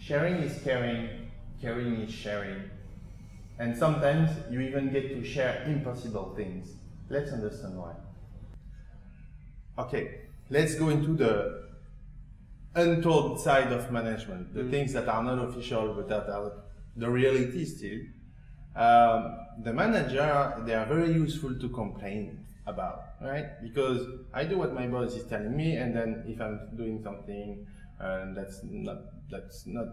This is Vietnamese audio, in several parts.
sharing is caring, caring is sharing. And sometimes you even get to share impossible things. Let's understand why. Okay, let's go into the untold side of management, the things that are not official but that are the reality still. The manager, they are very useful to complain about, right? Because I do what my boss is telling me, and then if I'm doing something that's not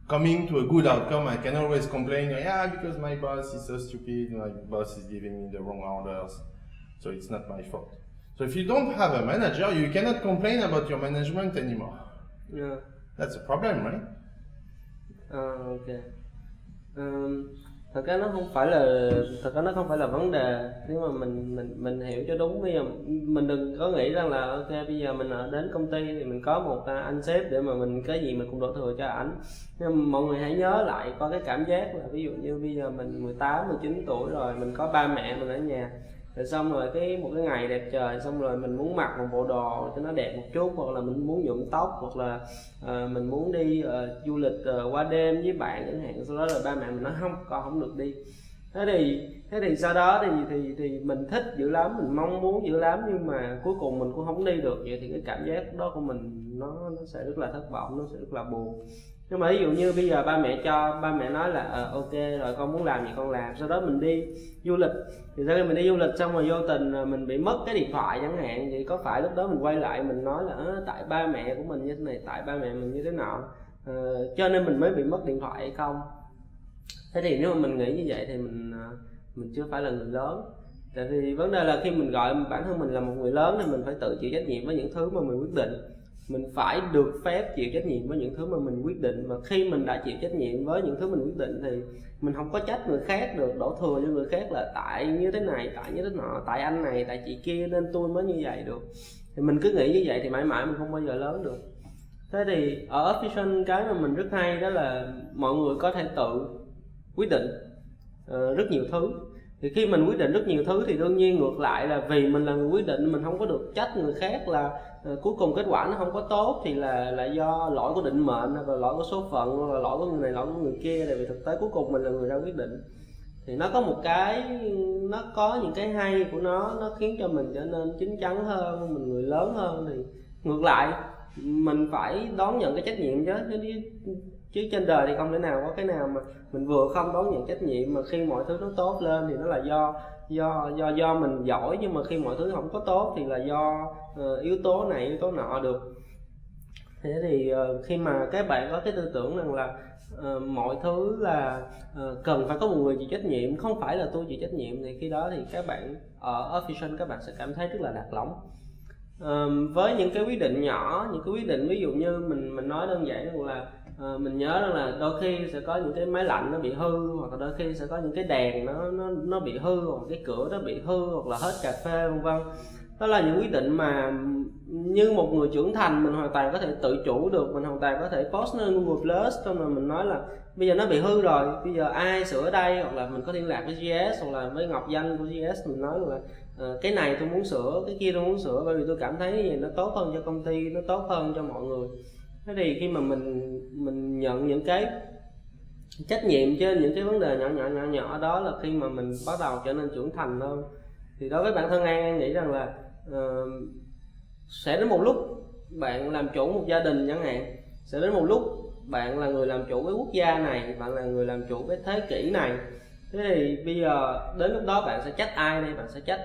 coming to a good outcome, I can always complain, yeah, because my boss is so stupid, my boss is giving me the wrong orders, so it's not my fault. So if you don't have a manager, you cannot complain about your management anymore. Yeah. That's a problem, right? Ok. Thật ra nó không phải là vấn đề, nếu mà mình hiểu cho đúng. Bây giờ mình đừng có nghĩ rằng là ok bây giờ mình đến công ty thì mình có một anh sếp để mà mình cái gì mình cũng đổ thừa cho ảnh. Nhưng mà mọi người hãy nhớ lại coi cái cảm giác là ví dụ như bây giờ mình 18, 19 tuổi rồi, mình có ba mẹ mình ở nhà, rồi xong rồi một cái ngày đẹp trời, xong rồi mình muốn mặc một bộ đồ cho nó đẹp một chút, hoặc là mình muốn nhuộm tóc, hoặc là mình muốn đi du lịch qua đêm với bạn chẳng hạn. Sau đó là ba mẹ mình nói không, con không được đi. Thế thì sau đó thì mình thích dữ lắm, mình mong muốn dữ lắm, nhưng mà cuối cùng mình cũng không đi được. Vậy thì cái cảm giác đó của mình nó sẽ rất là thất vọng, nó sẽ rất là buồn. Nhưng mà ví dụ như bây giờ ba mẹ nói là ok rồi con muốn làm gì con làm, sau đó mình đi du lịch, thì sau khi mình đi du lịch xong rồi vô tình mình bị mất cái điện thoại chẳng hạn, thì có phải lúc đó mình quay lại mình nói là tại ba mẹ của mình như thế này, tại ba mẹ mình như thế nào, cho nên mình mới bị mất điện thoại hay không? Thế thì nếu mà mình nghĩ như vậy thì mình chưa phải là người lớn. Tại vì vấn đề là khi mình gọi bản thân mình là một người lớn thì mình phải tự chịu trách nhiệm với những thứ mà mình quyết định. Mình phải được phép chịu trách nhiệm với những thứ mà mình quyết định. Và khi mình đã chịu trách nhiệm với những thứ mình quyết định thì mình không có trách người khác được, đổ thừa cho người khác là tại như thế này, tại như thế nọ, tại anh này, tại chị kia nên tôi mới như vậy được. Thì mình cứ nghĩ như vậy thì mãi mãi mình không bao giờ lớn được. Thế thì ở Official cái mà mình rất hay đó là mọi người có thể tự quyết định rất nhiều thứ. Thì khi mình quyết định rất nhiều thứ thì đương nhiên ngược lại là vì mình là người quyết định, mình không có được trách người khác là cuối cùng kết quả nó không có tốt thì là do lỗi của định mệnh, hoặc là lỗi của số phận, hoặc là lỗi của người này, lỗi của người kia. Tại vì thực tế cuối cùng mình là người ra quyết định. Thì nó có nó có những cái hay của nó khiến cho mình trở nên chín chắn hơn, mình người lớn hơn. Thì ngược lại mình phải đón nhận cái trách nhiệm chứ trên đời thì không thể nào có cái nào mà mình vừa không đón nhận trách nhiệm, mà khi mọi thứ nó tốt lên thì nó là do mình giỏi, nhưng mà khi mọi thứ không có tốt thì là do yếu tố này yếu tố nọ được. Thế thì khi mà các bạn có cái tư tưởng rằng là mọi thứ là cần phải có một người chịu trách nhiệm, không phải là tôi chịu trách nhiệm, thì khi đó thì các bạn ở Official các bạn sẽ cảm thấy rất là lạc lõng. Với những cái quyết định nhỏ, những cái quyết định ví dụ như mình nói đơn giản là mình nhớ rằng là đôi khi sẽ có những cái máy lạnh nó bị hư, hoặc là đôi khi sẽ có những cái đèn nó bị hư, hoặc cái cửa nó bị hư, hoặc là hết cà phê vân vân. Đó là những quyết định mà như một người trưởng thành mình hoàn toàn có thể tự chủ được, mình hoàn toàn có thể post lên Google Plus, xong rồi mình nói là bây giờ nó bị hư rồi, bây giờ ai sửa ở đây, hoặc là mình có liên lạc với GS hoặc là với Ngọc Danh của GS, mình nói là cái này tôi muốn sửa, cái kia tôi muốn sửa, bởi vì tôi cảm thấy gì nó tốt hơn cho công ty, nó tốt hơn cho mọi người. Thế thì khi mà mình nhận những cái trách nhiệm trên những cái vấn đề nhỏ đó là khi mà mình bắt đầu trở nên trưởng thành hơn. Thì đối với bản thân An nghĩ rằng là sẽ đến một lúc bạn làm chủ một gia đình chẳng hạn, sẽ đến một lúc bạn là người làm chủ cái quốc gia này, bạn là người làm chủ cái thế kỷ này. Thế thì bây giờ đến lúc đó bạn sẽ trách ai đây? Bạn sẽ trách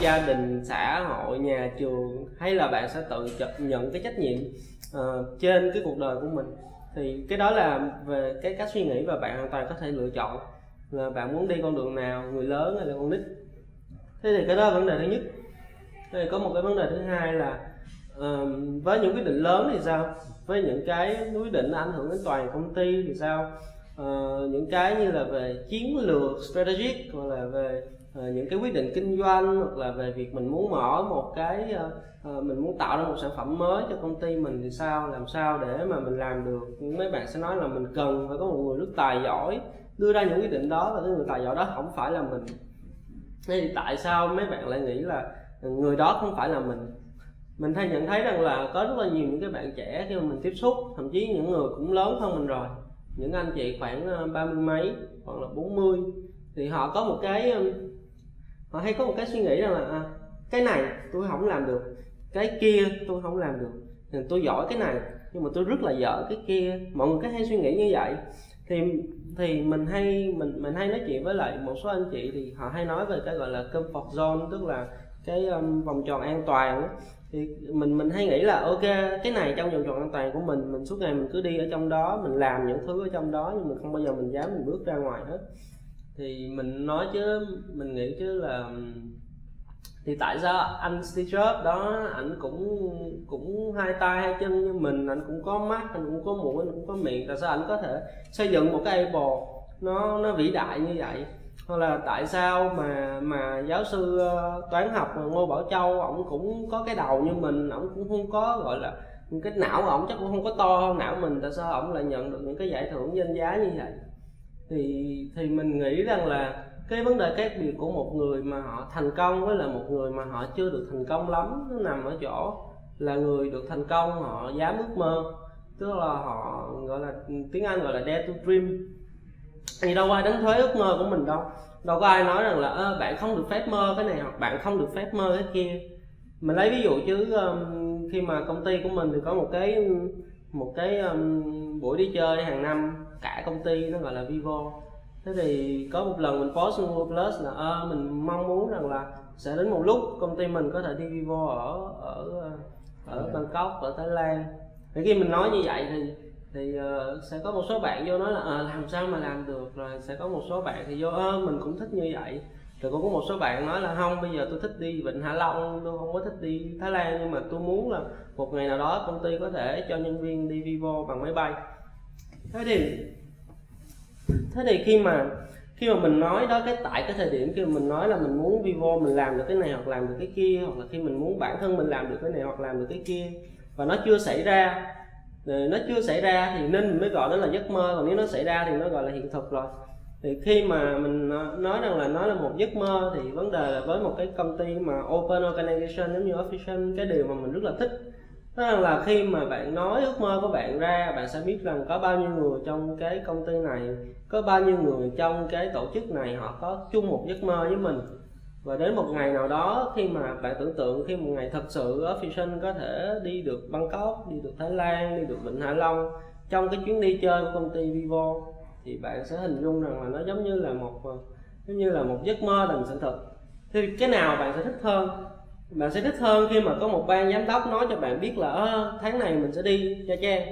gia đình, xã hội, nhà trường, hay là bạn sẽ tự nhận cái trách nhiệm trên cái cuộc đời của mình? Thì cái đó là về cái cách suy nghĩ, và bạn hoàn toàn có thể lựa chọn là bạn muốn đi con đường nào, người lớn hay là con nít. Thế thì cái đó là vấn đề thứ nhất. Thế thì có một cái vấn đề thứ hai là với những quyết định lớn thì sao? Với những cái quyết định ảnh hưởng đến toàn công ty thì sao? Những cái như là về chiến lược strategic, hoặc là về những cái quyết định kinh doanh, hoặc là về việc mình muốn mở một cái mình muốn tạo ra một sản phẩm mới cho công ty mình thì sao, làm sao để mà mình làm được. Mấy bạn sẽ nói là mình cần phải có một người rất tài giỏi đưa ra những quyết định đó, và cái người tài giỏi đó không phải là mình. Thế thì tại sao mấy bạn lại nghĩ là người đó không phải là mình? mình nhận thấy rằng là có rất là nhiều những cái bạn trẻ khi mà mình tiếp xúc, thậm chí những người cũng lớn hơn mình rồi, những anh chị khoảng 30 mấy hoặc là 40, thì họ có một cái họ hay có một cái suy nghĩ rằng là cái này tôi không làm được, cái kia tôi không làm được, thì tôi giỏi cái này nhưng mà tôi rất là dở cái kia. Mọi người hay suy nghĩ như vậy. Thì mình hay nói chuyện với lại một số anh chị, thì họ hay nói về cái gọi là comfort zone, tức là cái vòng tròn an toàn đó. Thì mình hay nghĩ là ok, cái này trong vòng tròn an toàn của mình suốt ngày mình cứ đi ở trong đó, mình làm những thứ ở trong đó, nhưng mình không bao giờ mình dám mình bước ra ngoài hết. Thì mình nói chứ, mình nghĩ chứ là thì tại sao anh Steve Jobs đó, ảnh cũng hai tay hai chân như mình, anh cũng có mắt, anh cũng có mũi, anh cũng có miệng, tại sao anh có thể xây dựng một cái Apple nó vĩ đại như vậy? Hoặc là tại sao mà giáo sư toán học Ngô Bảo Châu, ổng cũng có cái đầu như mình, ổng cũng không có gọi là cái não của ổng chắc cũng không có to hơn não mình, tại sao ổng lại nhận được những cái giải thưởng danh giá như vậy? Thì mình nghĩ rằng là cái vấn đề khác biệt của một người mà họ thành công với là một người mà họ chưa được thành công lắm, nó nằm ở chỗ là người được thành công họ dám ước mơ, tức là họ gọi là tiếng Anh gọi là dare to dream. Thì đâu có ai đánh thuế ước mơ của mình đâu, đâu có ai nói rằng là bạn không được phép mơ cái này hoặc bạn không được phép mơ cái kia. Mình lấy ví dụ chứ khi mà công ty của mình thì có một cái buổi đi chơi hàng năm cả công ty, nó gọi là Vivo. Thế thì có một lần mình post trên Google Plus là mình mong muốn rằng là sẽ đến một lúc công ty mình có thể đi Vivo ở Bangkok, ở Thái Lan. Thì khi mình nói như vậy thì sẽ có một số bạn vô nói là làm sao mà làm được, rồi sẽ có một số bạn thì vô mình cũng thích như vậy. Rồi cũng có một số bạn nói là không, bây giờ tôi thích đi Vịnh Hạ Long, tôi không có thích đi Thái Lan, nhưng mà tôi muốn là một ngày nào đó công ty có thể cho nhân viên đi Vivo bằng máy bay. Thế thì khi mà mình nói đó, tại cái thời điểm khi mà mình nói là mình muốn Vivo mình làm được cái này hoặc làm được cái kia, hoặc là khi mình muốn bản thân mình làm được cái này hoặc làm được cái kia, và nó chưa xảy ra thì nên mình mới gọi nó là giấc mơ, còn nếu nó xảy ra thì nó gọi là hiện thực rồi. Thì khi mà mình nói rằng là nó là một giấc mơ, thì vấn đề là với một cái công ty mà open organization giống như Official, cái điều mà mình rất là thích đó là khi mà bạn nói ước mơ của bạn ra, bạn sẽ biết rằng có bao nhiêu người trong cái công ty này, có bao nhiêu người trong cái tổ chức này họ có chung một giấc mơ với mình. Và đến một ngày nào đó, khi mà bạn tưởng tượng khi một ngày thật sự Official có thể đi được Bangkok, đi được Thái Lan, đi được Vịnh Hạ Long trong cái chuyến đi chơi của công ty Vivo, thì bạn sẽ hình dung rằng là nó giống như là một giấc mơ thành sự thật. Thì cái nào bạn sẽ thích hơn? Bạn sẽ thích hơn khi mà có một ban giám đốc nói cho bạn biết là tháng này mình sẽ đi Nha Trang.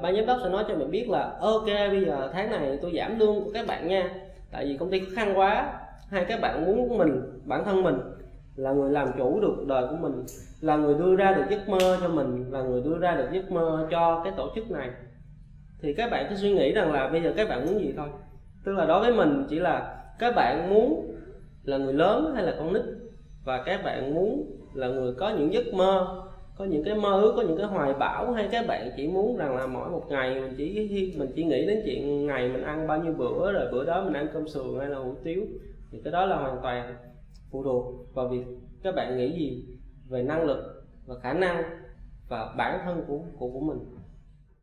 Ban giám đốc sẽ nói cho bạn biết là ok, bây giờ tháng này tôi giảm lương của các bạn nha, tại vì công ty khó khăn quá. Hay các bạn muốn bản thân mình là người làm chủ được cuộc đời của mình, là người đưa ra được giấc mơ cho mình, là người đưa ra được giấc mơ cho cái tổ chức này, thì các bạn cứ suy nghĩ rằng là bây giờ các bạn muốn gì thôi. Tức là đối với mình chỉ là các bạn muốn là người lớn hay là con nít, và các bạn muốn là người có những giấc mơ, có những cái mơ ước, có những cái hoài bão, hay các bạn chỉ muốn rằng là mỗi một ngày mình chỉ nghĩ đến chuyện ngày mình ăn bao nhiêu bữa, rồi bữa đó mình ăn cơm sườn hay là hủ tiếu. Thì cái đó là hoàn toàn phụ thuộc vào việc các bạn nghĩ gì về năng lực và khả năng và bản thân của mình.